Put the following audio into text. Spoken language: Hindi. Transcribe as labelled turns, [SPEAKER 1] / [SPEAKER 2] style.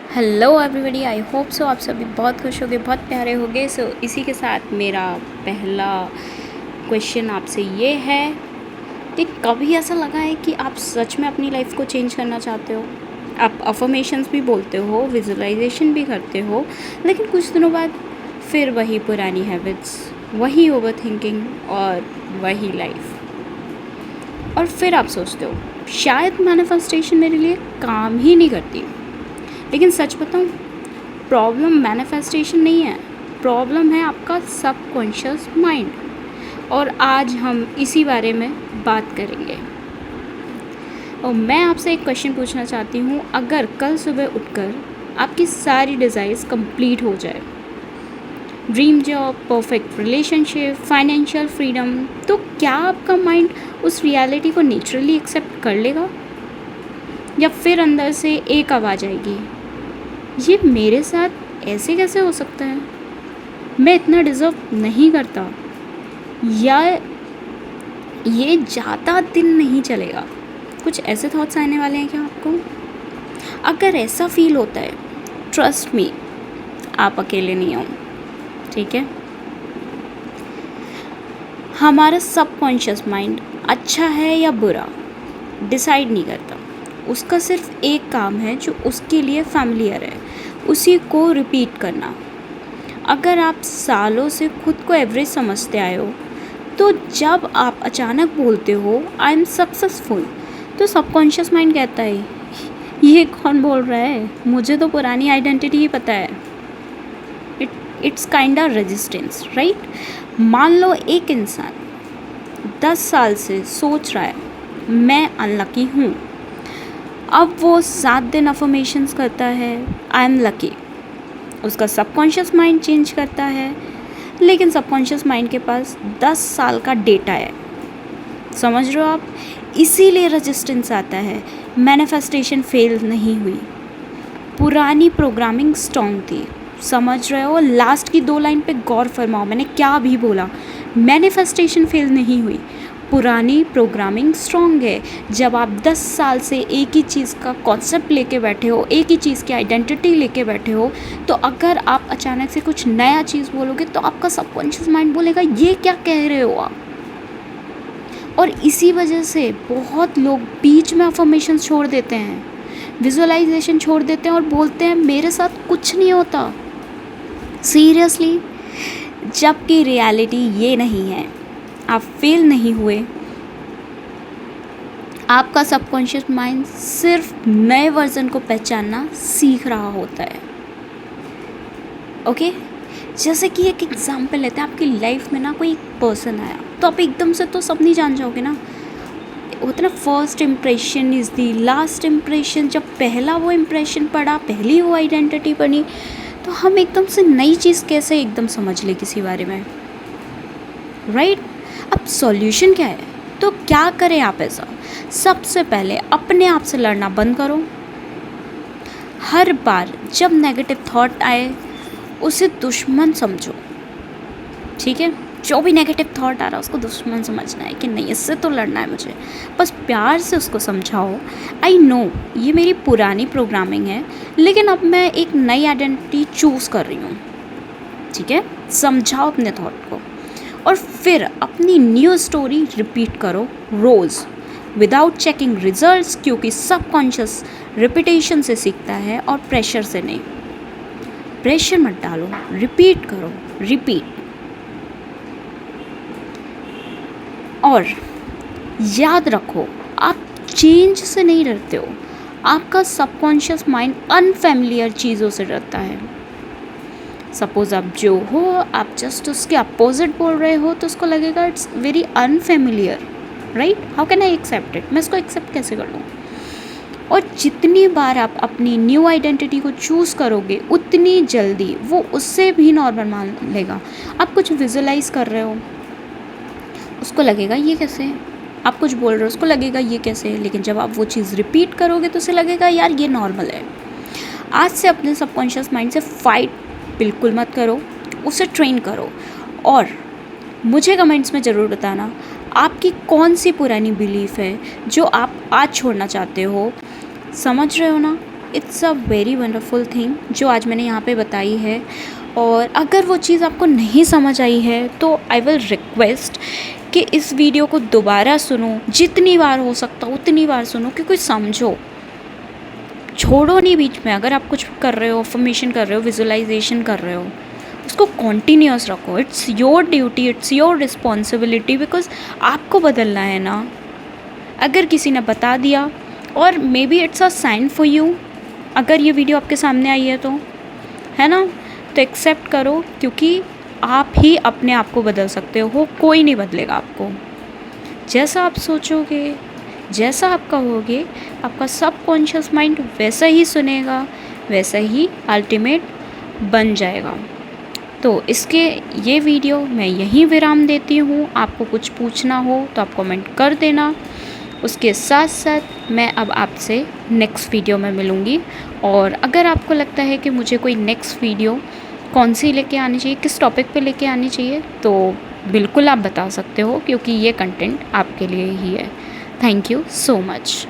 [SPEAKER 1] Hello everybody, I hope so आप सभी बहुत खुश होगे, बहुत प्यारे होगे। सो इसी के साथ मेरा पहला क्वेश्चन आपसे ये है कि कभी ऐसा लगा है कि आप सच में अपनी लाइफ को चेंज करना चाहते हो? आप अफर्मेशंस भी बोलते हो, विजुअलाइजेशन भी करते हो, लेकिन कुछ दिनों बाद फिर वही पुरानी हैबिट्स, वही ओवर थिंकिंग और वही लाइफ। और फिर आप सोचते हो शायद मैनिफेस्टेशन मेरे लिए काम ही नहीं करती। लेकिन सच बताऊं, प्रॉब्लम मैनिफेस्टेशन नहीं है, प्रॉब्लम है आपका सबकॉन्शियस माइंड। और आज हम इसी बारे में बात करेंगे। और मैं आपसे एक क्वेश्चन पूछना चाहती हूँ, अगर कल सुबह उठकर आपकी सारी डिज़ायर्स कंप्लीट हो जाए, dream job, perfect relationship, financial freedom, तो क्या आपका माइंड उस रियलिटी को नेचुरली एक्सेप्ट कर लेगा? या फिर अंदर से एक आवाज़ आएगी, ये मेरे साथ ऐसे कैसे हो सकता है, मैं इतना डिज़र्व नहीं करता, या ये ज़्यादा दिन नहीं चलेगा? कुछ ऐसे थॉट्स आने वाले हैं क्या आपको? अगर ऐसा फील होता है, ट्रस्ट मी, आप अकेले नहीं हो, ठीक है? हमारा सबकॉन्शियस माइंड अच्छा है या बुरा डिसाइड नहीं करता। उसका सिर्फ एक काम है जो उसके लिए फैमिलियर है, उसी को रिपीट करना। अगर आप सालों से खुद को एवरेज समझते आए हो, तो जब आप अचानक बोलते हो आई एम सक्सेसफुल, तो सबकॉन्शियस माइंड कहता है ये कौन बोल रहा है, मुझे तो पुरानी आइडेंटिटी ही पता है। It's kind of resistance, right? मान लो एक इंसान 10 साल से सोच रहा है मैं अनलकी हूँ, अब वो 7 दिन अफर्मेशंस करता है आई एम लकी, उसका सबकॉन्शियस माइंड चेंज करता है, लेकिन सबकॉन्शियस माइंड के पास 10 साल का डेटा है। समझ रहे हो आप? इसीलिए रेजिस्टेंस आता है। मैनिफेस्टेशन फेल नहीं हुई, पुरानी प्रोग्रामिंग स्ट्रॉन्ग थी। समझ रहे हो? लास्ट की 2 लाइन पे गौर फरमाओ, मैंने क्या भी बोला। मैनिफेस्टेशन फेल नहीं हुई, पुरानी प्रोग्रामिंग स्ट्रॉन्ग है। जब आप 10 साल से एक ही चीज़ का कॉन्सेप्ट लेके बैठे हो, एक ही चीज़ की आइडेंटिटी लेके बैठे हो, तो अगर आप अचानक से कुछ नया चीज़ बोलोगे तो आपका सबकॉन्शियस माइंड बोलेगा ये क्या कह रहे हो आप। और इसी वजह से बहुत लोग बीच में अफर्मेशंस छोड़ देते हैं, विजुअलाइजेशन छोड़ देते हैं और बोलते हैं मेरे साथ कुछ नहीं होता। सीरियसली, जबकि रियलिटी ये नहीं है। आप फेल नहीं हुए, आपका सबकॉन्शियस माइंड सिर्फ नए वर्जन को पहचानना सीख रहा होता है। ओके? जैसे कि एक एग्जांपल लेते हैं, आपकी लाइफ में ना कोई पर्सन आया, तो आप एकदम से तो सब नहीं जान जाओगे ना। होता ना, first impression is the last impression. जब पहला वो इम्प्रेशन पड़ा, पहली वो आइडेंटिटी बनी, तो हम एकदम से नई चीज़ कैसे एकदम समझ ले किसी बारे में, राइट? अब सॉल्यूशन क्या है? तो क्या करें आप ऐसा? सबसे पहले अपने आप से लड़ना बंद करो। हर बार जब नेगेटिव थॉट आए उसे दुश्मन समझो, ठीक है? जो भी नेगेटिव थॉट आ रहा है उसको दुश्मन समझना है कि नहीं, इससे तो लड़ना है मुझे। बस प्यार से उसको समझाओ, आई नो ये मेरी पुरानी प्रोग्रामिंग है, लेकिन अब मैं एक नई आइडेंटिटी चूज़ कर रही हूँ, ठीक है? समझाओ अपने थॉट को, और फिर अपनी न्यू स्टोरी रिपीट करो रोज़ विदाउट चेकिंग रिजल्ट्स, क्योंकि सबकॉन्शियस रिपीटेशन से सीखता है और प्रेशर से नहीं। प्रेशर मत डालो, रिपीट करो, रिपीट। और याद रखो, आप चेंज से नहीं डरते हो, आपका सबकॉन्शियस माइंड अनफेमिलियर चीज़ों से डरता है। सपोज़ आप जो हो, आप जस्ट उसके अपोजिट बोल रहे हो, तो उसको लगेगा it's very unfamiliar, right? How can I accept it? मैं इसको एक्सेप्ट कैसे कर लूँ? और जितनी बार आप अपनी न्यू आइडेंटिटी को चूज़ करोगे, उतनी जल्दी वो उससे भी नॉर्मल मान लेगा। आप कुछ विजुअलाइज कर रहे हो, उसको लगेगा ये कैसे? आप कुछ बोल रहे हो, उसको लगेगा ये कैसे? लेकिन जब आप वो चीज़ रिपीट करोगे तो उसे लगेगा यार ये नॉर्मल है। आज से अपने सबकॉन्शियस माइंड से फाइट बिल्कुल मत करो, उसे ट्रेन करो। और मुझे कमेंट्स में ज़रूर बताना आपकी कौन सी पुरानी बिलीफ है जो आप आज छोड़ना चाहते हो। समझ रहे हो ना? It's a very wonderful thing जो आज मैंने यहाँ पे बताई है। और अगर वो चीज़ आपको नहीं समझ आई है तो आई विल रिक्वेस्ट कि इस वीडियो को दोबारा सुनो, जितनी बार हो सकता उतनी बार सुनो, क्योंकि समझो, छोड़ो नहीं बीच में। अगर आप कुछ कर रहे हो, अफर्मेशन कर रहे हो, विजुअलाइजेशन कर रहे हो, उसको कॉन्टीन्यूस रखो। It's your duty, it's your responsibility, because आपको बदलना है ना। अगर किसी ने बता दिया, और maybe it's a sign for you, अगर ये वीडियो आपके सामने आई है तो, है ना, तो एक्सेप्ट करो, क्योंकि आप ही अपने आप को बदल सकते हो, कोई नहीं बदलेगा आपको। जैसा आप सोचोगे, जैसा आप कहोगे, आपका सबकॉन्शियस माइंड वैसा ही सुनेगा, वैसा ही अल्टीमेट बन जाएगा। तो इसके ये वीडियो मैं यहीं विराम देती हूँ। आपको कुछ पूछना हो तो आप कमेंट कर देना। उसके साथ साथ मैं अब आपसे नेक्स्ट वीडियो में मिलूँगी। और अगर आपको लगता है कि मुझे कोई नेक्स्ट वीडियो कौन सी लेके आनी चाहिए, किस टॉपिक पे लेके आनी चाहिए, तो बिल्कुल आप बता सकते हो, क्योंकि ये कंटेंट आपके लिए ही है। Thank you so much.